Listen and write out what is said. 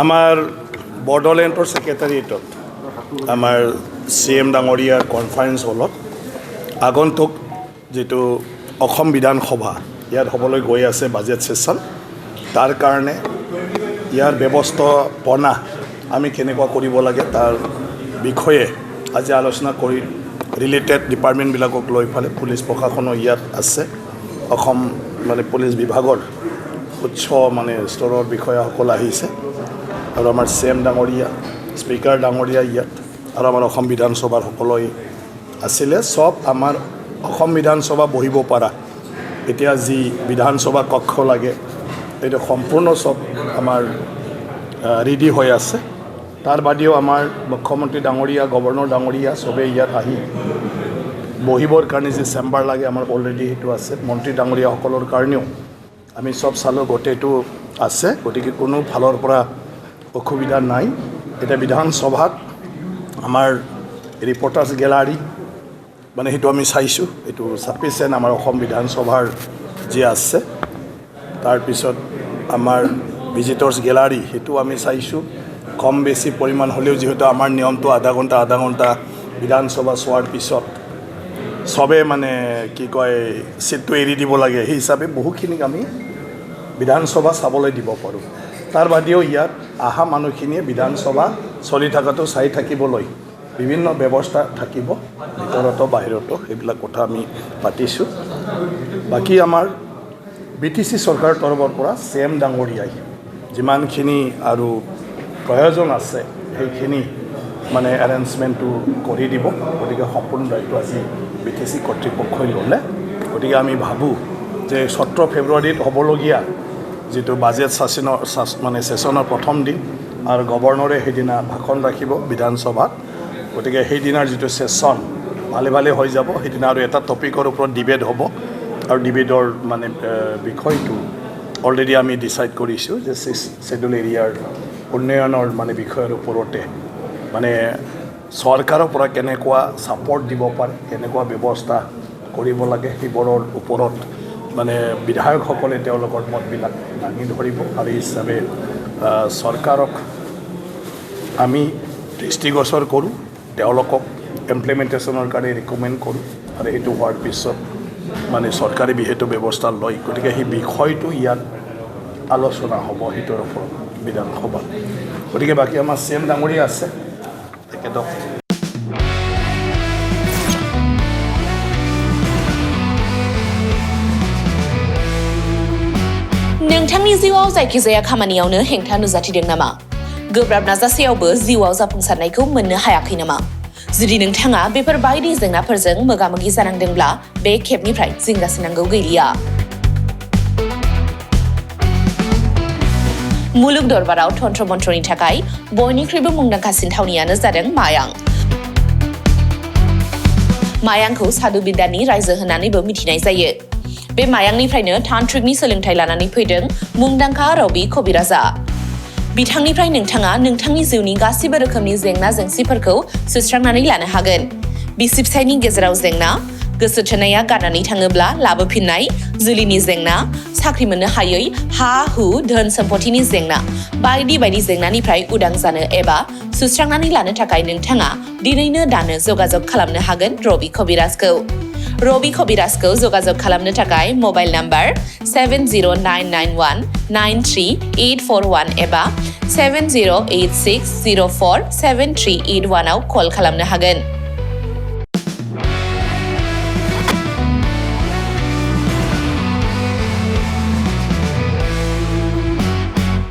আমাৰ বড়োলেণ্ডৰ ছেক্ৰেটাৰিয়েটত আমাৰ CM ডাঙৰীয়াৰ কনফাৰেন্স হলত আগন্তুক যেটো অসম বিধানসভা ইয়াত হ'বলৈ গৈ আছে বাজেট সেশন তাৰ কাৰণে ইয়াৰ ব্যৱস্থাপনা আমি কেনেকুৱা কৰিব লাগে তাৰ বিষয়ে আজি আলোচনা কৰি ৰিলেটেড ডিপাৰ্টমেণ্টবিলাকক লৈ ফালে পুলিচ প্ৰশাসনৰ ইয়াত আছে অসম পুলিচ বিভাগৰ উচ্চ স্তৰৰ বিষয়াসকল আহিছে আৰু আমাৰ CM ডাঙৰীয়া স্পিকাৰ ডাঙৰীয়া ইয়াত আৰু আমাৰ অসম বিধানসভাৰ সকলোই আছিলে সব আমাৰ অসম বিধানসভা বহিব পৰা এতিয়া যি বিধানসভা কক্ষ লাগে এইটো সম্পূৰ্ণ সব আমাৰ ৰেডি হৈ আছে তাৰ বাদেও আমাৰ মুখ্যমন্ত্ৰী ডাঙৰীয়া গভৰ্ণৰ ডাঙৰীয়া সবে ইয়াত আহি বহিবৰ কাৰণে যে চেম্বাৰ লাগে আমাৰ অলৰেডি সেইটো আছে মন্ত্ৰী ডাঙৰীয়াসকলৰ কাৰণেও আমি সব চালোঁ গোটেইটো আছে গতিকে কোনো ফালৰ পৰা অসুবিধা নাই এটা বিধানসভাত আমাৰ ৰিপৰ্টাৰ্ছ গেলাৰী সেইটো আমি চাইছোঁ এইটো সাফিচিয়েণ্ট আমাৰ অসম বিধানসভাৰ যি আছে তাৰপিছত আমাৰ ভিজিটৰ্ছ গেলাৰী সেইটো আমি চাইছোঁ কম বেছি পৰিমাণ হ'লেও যিহেতু আমাৰ নিয়মটো আধা ঘণ্টা বিধানসভা চোৱাৰ পিছত সবে কি কয় চিটটো এৰি দিব লাগে সেই হিচাপে বহুখিনিক আমি বিধানসভা চাবলৈ দিব পাৰোঁ তাৰ বাদেও ইয়াত আহা মানুহখিনিয়ে বিধানসভা চলি থকাটো চাই থাকিবলৈ বিভিন্ন ব্যৱস্থা থাকিব ভিতৰতো বাহিৰতো সেইবিলাক কথা আমি পাতিছোঁ বাকী আমাৰ BTC চৰকাৰৰ তৰফৰ পৰা CM ডাঙৰীয়াই যিমানখিনি আৰু প্ৰয়োজন আছে সেইখিনি এৰেঞ্জমেণ্টটো কৰি দিব গতিকে সম্পূৰ্ণ দায়িত্ব আজি BTC কৰ্তৃপক্ষই ল'লে গতিকে আমি ভাবোঁ যে 17 ফেব্ৰুৱাৰীত হ'বলগীয়া যেটো বাজেট সেশনৰ প্ৰথম দিন আৰু গভৰ্ণৰে সেইদিনা ভাষণ ৰাখিব বিধানসভাত গতিকে সেইদিনাৰ যেটো সেশন ভালে হৈ যাব সেইদিনা আৰু এটা টপিকৰ ওপৰত ডিবেট হ'ব আৰু ডিবেটৰ বিষয়টো অলৰেডি আমি ডিসাইড কৰিছোঁ যে শেডিউল এৰিয়াৰ উন্নয়নৰ বিষয়ৰ ওপৰতে চৰকাৰৰ পৰা কেনেকুৱা ছাপৰ্ট দিব পাৰে কেনেকুৱা ব্যৱস্থা কৰিব লাগে সেইবোৰৰ ওপৰত বিধায়কসকলে তেওঁলোকৰ মতবিলাক দাঙি ধৰিব আৰু এই হিচাপে চৰকাৰক আমি দৃষ্টিগোচৰ কৰোঁ তেওঁলোকক ইমপ্লিমেণ্টেশ্যনৰ কাৰণে ৰিকমেণ্ড কৰোঁ আৰু এইটো হোৱাৰ পিছত চৰকাৰে বিহেতু ব্যৱস্থা লয় গতিকে সেই বিষয়টো ইয়াত আলোচনা হ'ব সেইটোৰ ওপৰত বিধানসভাত গতিকে বাকী আমাৰ CM ডাঙৰীয়া আছে তেখেতক नोंथांनि जिउआव जायखिजाया खामानियावनो हेंथा नुजाथिदों नामा? गोब्राब नाजासेयावबो जिउआव जाफुंसारनायखौ मोननो हायाखै नामा? जुदि नोंथाङा बेफोर बायदि जेंनाफोरजों मोगा-मोगि जानांदोंब्ला बे खेबनिफ्राय जिंगासिनांगौ गैलिया। मुलुग दरबाराव तन्त्र मन्त्रनि थाखाय बयनिख्रुइबो मुंदांखासिन थावनियानो जादों मायां। मायांखौ साधु बिद्यानि रायजो होननानैबो मिथिनाय जायो। बे मायांनिफ्रायनो तान्त्रिकनि सोलोंथाइ लानानै फैदों मुंदांखा रबि कबिराजा। बिथांनिफ्राय नोंथाङा नोंथांनि जिउनि गासिबो रोखोमनि जेंना जेंसिफोरखौ सुस्रांनानै लानो हागोन। बिसि फिसायनि गेजेराव जेंना, गोसो थोनाया गारनानै थाङोब्ला लाबोफिननाय, जुलिनि जेंना, साख्रि मोननो हायै, हा-हु, धोन सम्पथिनि जेंना, बायदि बायदि जेंनानिफ्राय उदां जानो एबा सुस्रांनानै लानो थाखाय नोंथाङा दिनैनो दानो जगाजग खालामनो हागोन रबि कबिराजखौ। रबि कबिराजखौ जगाजग खालामनो थाखाय मबाइल नाम्बार 7099193841 एबा 7086047381 आव कल खालामनो हागोन।